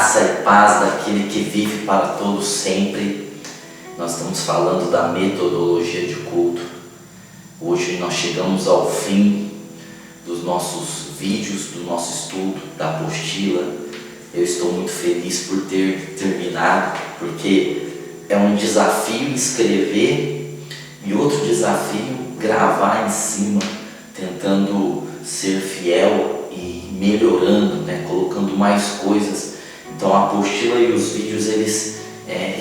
Graça e paz daquele que vive para todos sempre. Nós estamos falando da metodologia de culto. Hoje nós chegamos ao fim dos nossos vídeos, do nosso estudo da apostila. Eu estou muito feliz por ter terminado, porque é um desafio escrever e outro desafio gravar em cima, tentando ser fiel e melhorando, colocando mais coisas. Então a apostila e os vídeos eles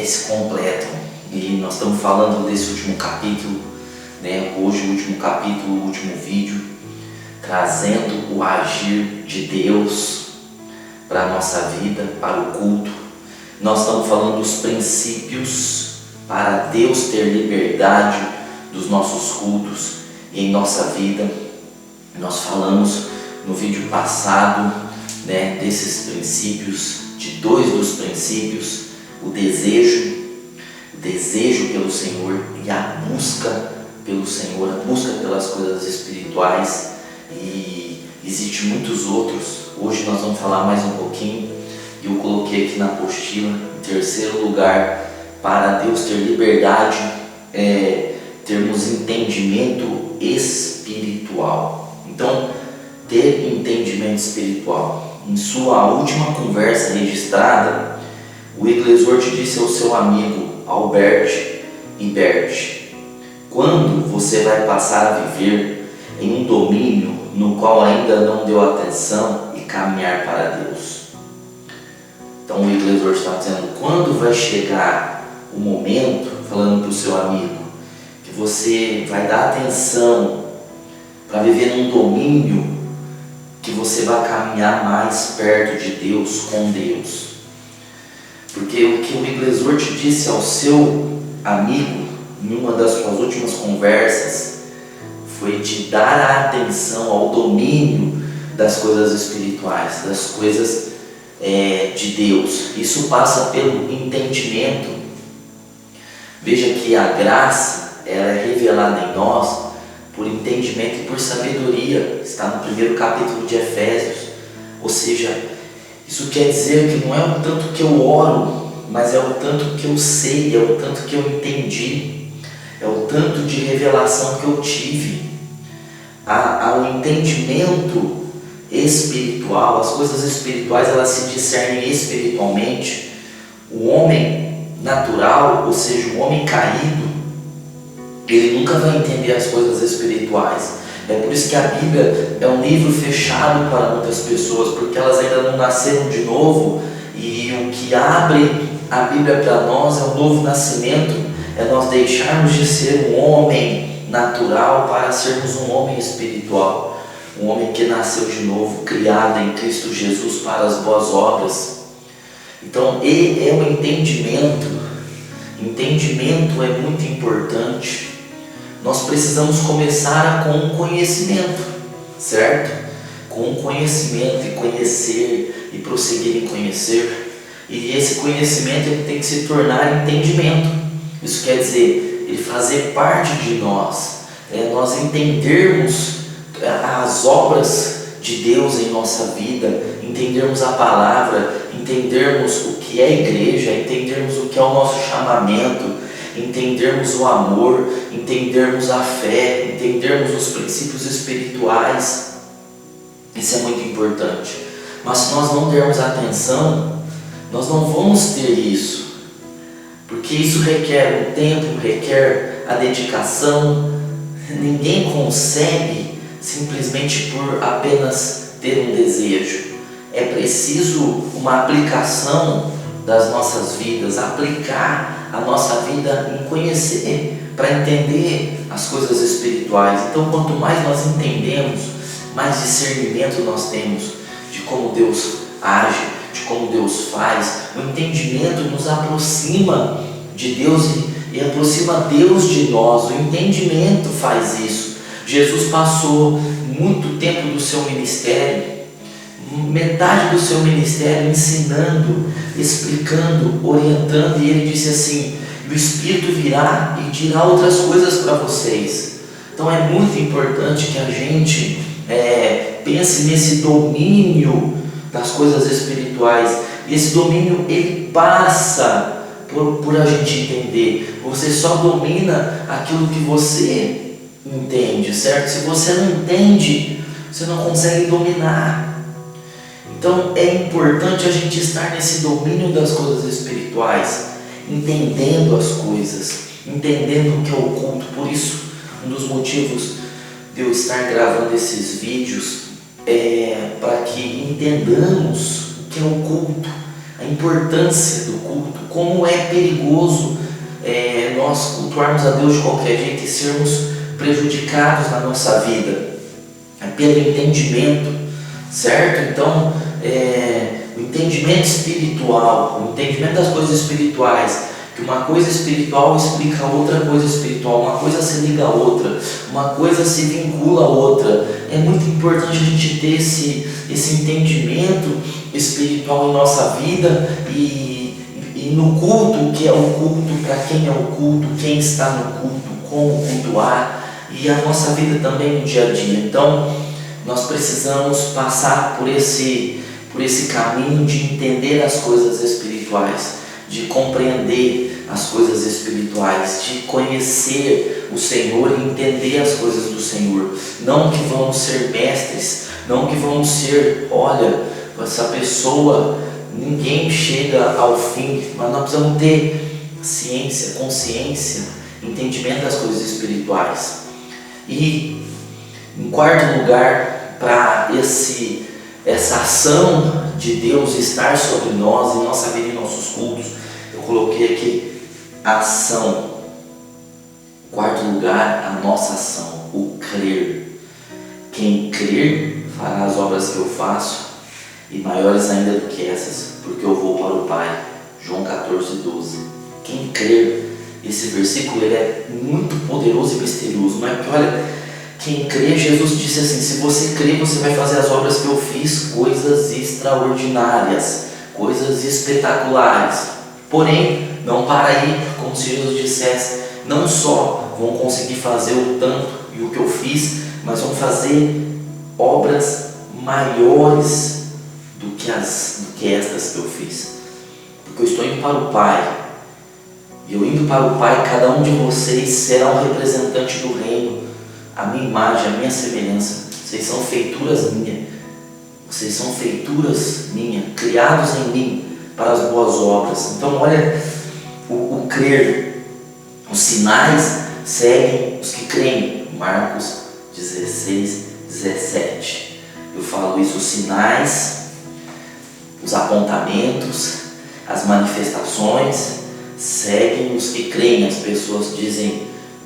se completam, e nós estamos falando desse último capítulo, hoje o último capítulo, o último vídeo, trazendo o agir de Deus para a nossa vida, para o culto. Nós estamos falando dos princípios para Deus ter liberdade dos nossos cultos em nossa vida. Nós falamos no vídeo passado desses princípios, de dois dos princípios: o desejo pelo Senhor e a busca pelo Senhor, a busca pelas coisas espirituais. E existem muitos outros. Hoje nós vamos falar mais um pouquinho, e eu coloquei aqui na apostila, em terceiro lugar, para Deus ter liberdade, termos entendimento espiritual. Então, ter entendimento espiritual. Em sua última conversa registrada, o Wigglesworth disse ao seu amigo Albert e Bert: quando você vai passar a viver em um domínio no qual ainda não deu atenção e caminhar para Deus? Então o Wigglesworth está dizendo: quando vai chegar o momento, falando para o seu amigo, que você vai dar atenção para viver num domínio que você vai caminhar mais perto de Deus, com Deus. Porque o que o Wigglesworth disse ao seu amigo em uma das suas últimas conversas foi de dar a atenção ao domínio das coisas espirituais, das coisas de Deus. Isso passa pelo entendimento. Veja que a graça ela é revelada em nós por entendimento e por sabedoria. Está no primeiro capítulo de Efésios. Ou seja, isso quer dizer que não é o tanto que eu oro, mas é o tanto que eu sei, é o tanto que eu entendi, é o tanto de revelação que eu tive. Ao entendimento espiritual, as coisas espirituais elas se discernem espiritualmente. O homem natural, ou seja, o homem caído, ele nunca vai entender as coisas espirituais. É por isso que a Bíblia é um livro fechado para muitas pessoas, porque elas ainda não nasceram de novo, e o que abre a Bíblia para nós é um novo nascimento, é nós deixarmos de ser um homem natural para sermos um homem espiritual, um homem que nasceu de novo, criado em Cristo Jesus para as boas obras. Então é um entendimento é muito importante. Nós precisamos começar com um conhecimento, certo? Com um conhecimento, e conhecer, e prosseguir em conhecer. E esse conhecimento ele tem que se tornar entendimento. Isso quer dizer, ele fazer parte de nós, nós entendermos as obras de Deus em nossa vida, entendermos a palavra, entendermos o que é igreja, entendermos o que é o nosso chamamento, entendermos o amor, entendermos a fé, entendermos os princípios espirituais. Isso é muito importante. Mas se nós não dermos atenção, nós não vamos ter isso, porque isso requer um tempo, requer a dedicação. Ninguém consegue simplesmente por apenas ter um desejo. É preciso uma aplicação das nossas vidas, aplicar a nossa vida em conhecer, para entender as coisas espirituais. Então quanto mais nós entendemos, mais discernimento nós temos de como Deus age, de como Deus faz. O entendimento nos aproxima de Deus e aproxima Deus de nós. O entendimento faz isso. Jesus passou muito tempo do seu ministério, metade do seu ministério, ensinando, explicando, orientando, e ele disse assim: o Espírito virá e dirá outras coisas para vocês. Então é muito importante que a gente pense nesse domínio das coisas espirituais, esse domínio ele passa por a gente entender. Você só domina aquilo que você entende, certo? Se você não entende, você não consegue dominar. Então é importante a gente estar nesse domínio das coisas espirituais, entendendo as coisas, entendendo o que é o culto. Por isso, um dos motivos de eu estar gravando esses vídeos é para que entendamos o que é o culto, a importância do culto, como é perigoso nós cultuarmos a Deus de qualquer jeito e sermos prejudicados na nossa vida pelo entendimento, certo? Então, o entendimento espiritual, o entendimento das coisas espirituais, que uma coisa espiritual explica outra coisa espiritual, uma coisa se liga a outra, uma coisa se vincula a outra. É muito importante a gente ter esse entendimento espiritual em nossa vida e no culto, o que é o culto, para quem é o culto, quem está no culto, como cultuar, e a nossa vida também no dia a dia. Então, nós precisamos passar por esse caminho de entender as coisas espirituais, de compreender as coisas espirituais, de conhecer o Senhor e entender as coisas do Senhor. Não que vamos ser mestres, não que vamos ser, olha, essa pessoa, ninguém chega ao fim, mas nós precisamos ter ciência, consciência, entendimento das coisas espirituais. E em quarto lugar, para essa ação de Deus estar sobre nós, em nossa vida e nossos cultos, eu coloquei aqui a ação. Quarto lugar, a nossa ação, o crer. Quem crer fará as obras que eu faço e maiores ainda do que essas, porque eu vou para o Pai. João 14:12. Quem crer, esse versículo ele é muito poderoso e misterioso, não é? Porque olha, quem crê, Jesus disse assim: se você crer, você vai fazer as obras que eu fiz, coisas extraordinárias, coisas espetaculares. Porém, não para aí, como se Jesus dissesse, não só vão conseguir fazer o tanto e o que eu fiz, mas vão fazer obras maiores do que estas que eu fiz. Porque eu estou indo para o Pai, e eu indo para o Pai, cada um de vocês será um representante do reino, a minha imagem, a minha semelhança. Vocês são feituras minhas, criados em mim para as boas obras. Então olha, o crer, os sinais seguem os que creem. Marcos 16:17. Eu falo isso, os sinais, os apontamentos, as manifestações seguem os que creem. As pessoas dizem: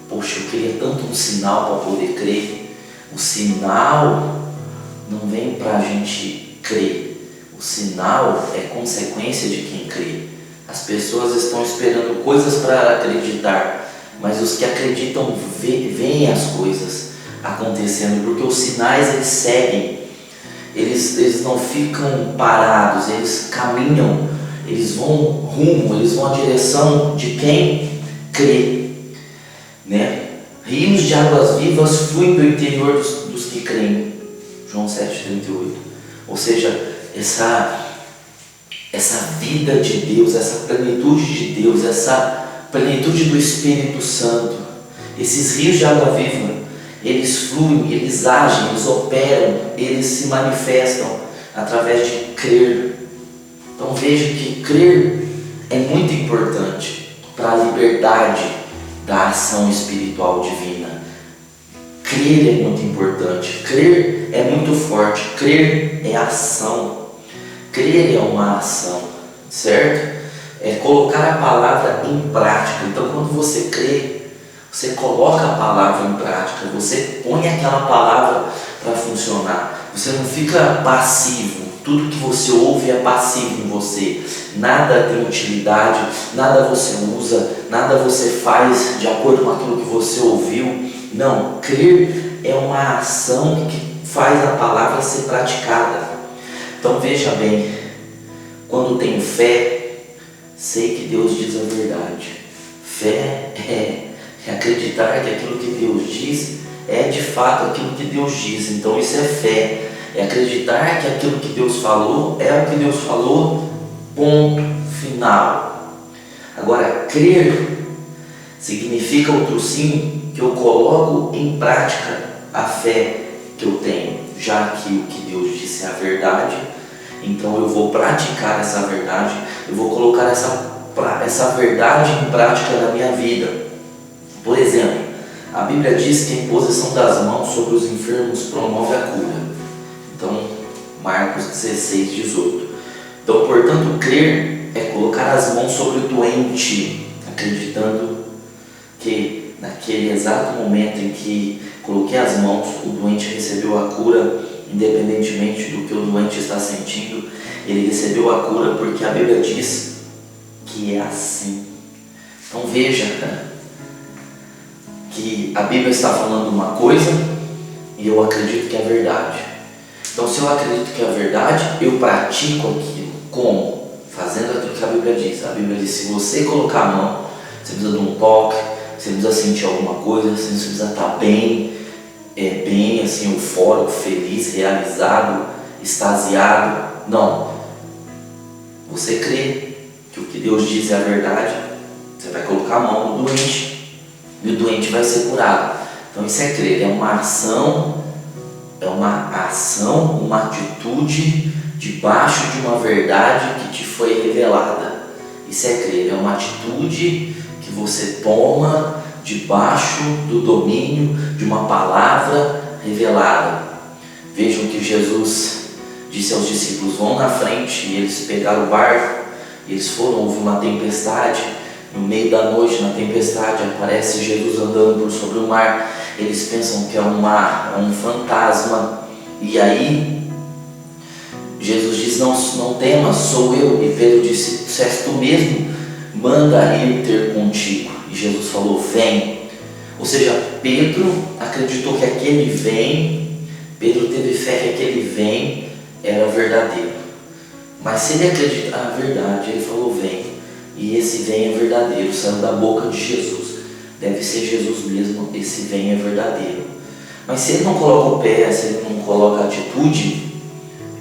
poxa, eu queria tanto um sinal para poder crer. O sinal não vem para a gente crer. O sinal é consequência de quem crê. As pessoas estão esperando coisas para acreditar, mas os que acreditam veem as coisas acontecendo, porque os sinais eles seguem. Eles não ficam parados, eles caminham, eles vão rumo, eles vão à direção de quem crê, né? Rios de águas vivas fluem do interior dos que creem. João 7:38. Ou seja, essa vida de Deus, essa plenitude de Deus, essa plenitude do Espírito Santo, esses rios de água viva, eles fluem, eles agem, eles operam, eles se manifestam através de crer. Então veja que crer é muito importante para a liberdade da ação espiritual divina. Crer é muito importante, crer é muito forte, crer é ação, crer é uma ação, certo? É colocar a palavra em prática. Então quando você crê, você coloca a palavra em prática, você põe aquela palavra para funcionar, você não fica passivo. Tudo que você ouve é passivo em você, nada tem utilidade, nada você usa, nada você faz de acordo com aquilo que você ouviu. Não, crer é uma ação que faz a palavra ser praticada. Então veja bem, quando tenho fé, sei que Deus diz a verdade. Fé é acreditar que aquilo que Deus diz é de fato aquilo que Deus diz. Então isso é fé. É acreditar que aquilo que Deus falou é o que Deus falou, Ponto final. Agora, crer significa outro sim, que eu coloco em prática a fé que eu tenho, já que o que Deus disse é a verdade, então eu vou praticar essa verdade, eu vou colocar essa verdade em prática na minha vida. Por exemplo, a Bíblia diz que a imposição das mãos sobre os enfermos promove a cura. Então, Marcos 16, 18. Então, portanto, crer é colocar as mãos sobre o doente, acreditando que naquele exato momento em que coloquei as mãos, o doente recebeu a cura, independentemente do que o doente está sentindo, ele recebeu a cura porque a Bíblia diz que é assim. Então veja que a Bíblia está falando uma coisa e eu acredito que é verdade. Então, se eu acredito que é verdade, eu pratico aquilo. Como? Fazendo aquilo que a Bíblia diz. A Bíblia diz: se você colocar a mão, você precisa de um toque, você precisa sentir alguma coisa, você precisa estar bem, bem assim, eufórico, feliz, realizado, extasiado. Não. Você crê que o que Deus diz é a verdade, você vai colocar a mão no doente e o doente vai ser curado. Então isso é crer, é uma ação, uma atitude debaixo de uma verdade que te foi revelada. Isso é crer, é uma atitude que você toma debaixo do domínio de uma palavra revelada. Vejam que Jesus disse aos discípulos: vão na frente, e eles pegaram o barco, e eles foram, houve uma tempestade, no meio da noite, na tempestade, aparece Jesus andando por sobre o mar. Eles pensam que é um mar, é um fantasma, e aí Jesus diz: não temas, sou eu. E Pedro disse: se és tu mesmo, manda ir ter contigo. E Jesus falou: vem. Ou seja, Pedro acreditou que aquele vem, Pedro teve fé que aquele vem era verdadeiro. Mas se ele acredita na verdade, ele falou: vem. E esse vem é verdadeiro, saiu da boca de Jesus. Deve ser Jesus mesmo, esse vem é verdadeiro. Mas se ele não coloca o pé, se ele não coloca a atitude,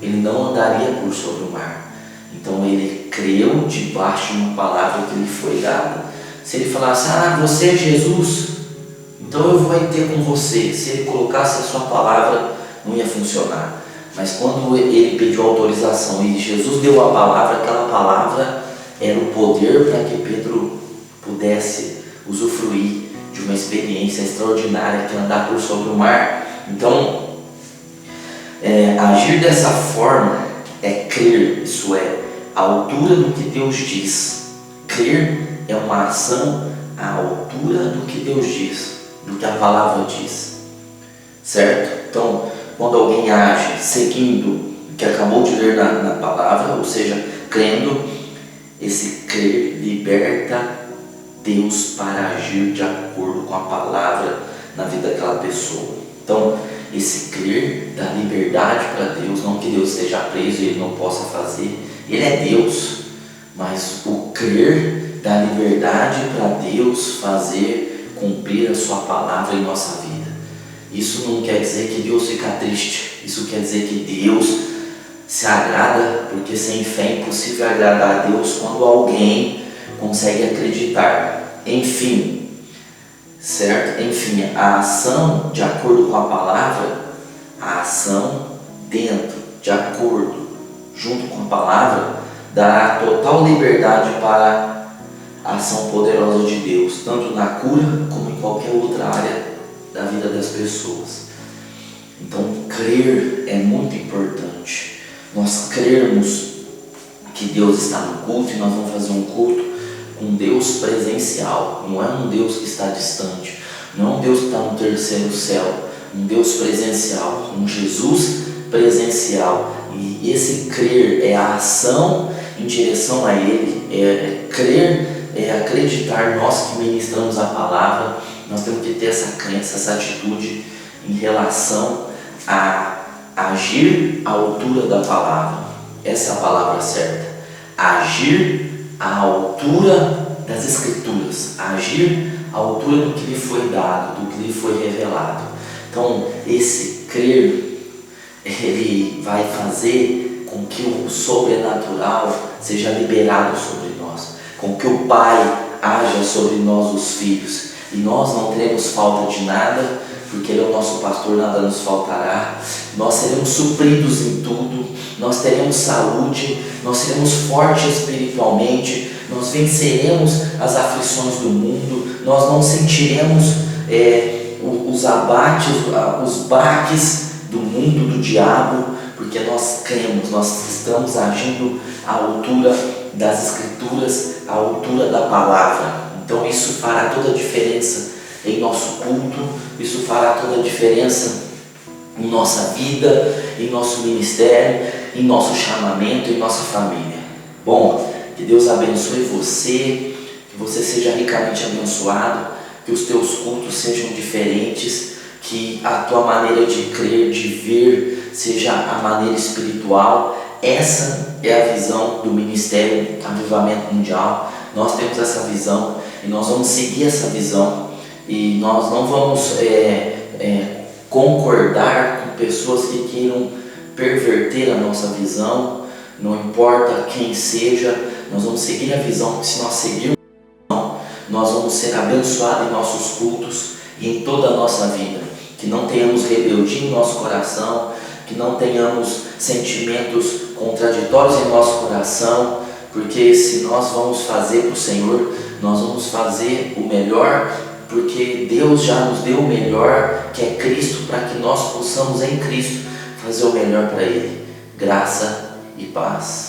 ele não andaria por sobre o mar. Então ele creu debaixo de uma palavra que lhe foi dada. Se ele falasse: você é Jesus, então eu vou ter com você. Se ele colocasse a sua palavra, não ia funcionar. Mas quando ele pediu autorização e Jesus deu a palavra, aquela palavra era o poder para que Pedro pudesse usufruir de uma experiência extraordinária que é andar por sobre o mar. Então, agir dessa forma é crer, isso é, a altura do que Deus diz. Crer é uma ação à altura do que Deus diz, do que a palavra diz, certo? Então, quando alguém age seguindo o que acabou de ler na palavra, ou seja, crendo, esse crer liberta Deus para agir de acordo com a palavra na vida daquela pessoa. Então, esse crer dá liberdade para Deus, não que Deus esteja preso e Ele não possa fazer, Ele é Deus, mas o crer dá liberdade para Deus fazer cumprir a sua palavra em nossa vida. Isso não quer dizer que Deus fica triste, isso quer dizer que Deus se agrada, porque sem fé é impossível agradar a Deus quando alguém consegue acreditar. Enfim, certo? Enfim, a ação de acordo com a palavra, a ação dentro, de acordo, junto com a palavra, dará total liberdade para a ação poderosa de Deus, tanto na cura como em qualquer outra área da vida das pessoas. Então, crer é muito importante. Nós crermos que Deus está no culto e nós vamos fazer um culto com Deus presencial. Não é um Deus que está distante, não é um Deus que está no terceiro céu, um Deus presencial, um Jesus presencial. E esse crer é a ação em direção a Ele, crer é acreditar. Nós que ministramos a palavra, nós temos que ter essa crença, essa atitude em relação a agir à altura da palavra. Essa é a palavra certa. Agir à altura das Escrituras. Agir à altura do que lhe foi dado, do que lhe foi revelado. Então, esse crer, ele vai fazer com que o sobrenatural seja liberado sobre nós, com que o Pai haja sobre nós, os filhos, e nós não teremos falta de nada, porque Ele é o nosso pastor, nada nos faltará. Nós seremos supridos em tudo, nós teremos saúde, nós seremos fortes espiritualmente, nós venceremos as aflições do mundo, nós não sentiremos os abates, os baques do mundo, do diabo, porque nós cremos, nós estamos agindo à altura das Escrituras, à altura da palavra. Então isso fará toda a diferença em nosso culto, isso fará toda a diferença em nossa vida, em nosso ministério, em nosso chamamento, em nossa família. Bom, que Deus abençoe você, que você seja ricamente abençoado, que os teus cultos sejam diferentes, que a tua maneira de crer, de ver, seja a maneira espiritual. Essa é a visão do Ministério Avivamento Mundial. Nós temos essa visão e nós vamos seguir essa visão, e nós não vamos concordar com pessoas que queiram perverter a nossa visão, não importa quem seja. Nós vamos seguir a visão, porque se nós seguirmos a visão, nós vamos ser abençoados em nossos cultos e em toda a nossa vida. Que não tenhamos rebeldia em nosso coração, que não tenhamos sentimentos contraditórios em nosso coração, porque se nós vamos fazer para o Senhor, nós vamos fazer o melhor, porque Deus já nos deu o melhor, que é Cristo, para que nós possamos em Cristo fazer o melhor para Ele. Graça e paz.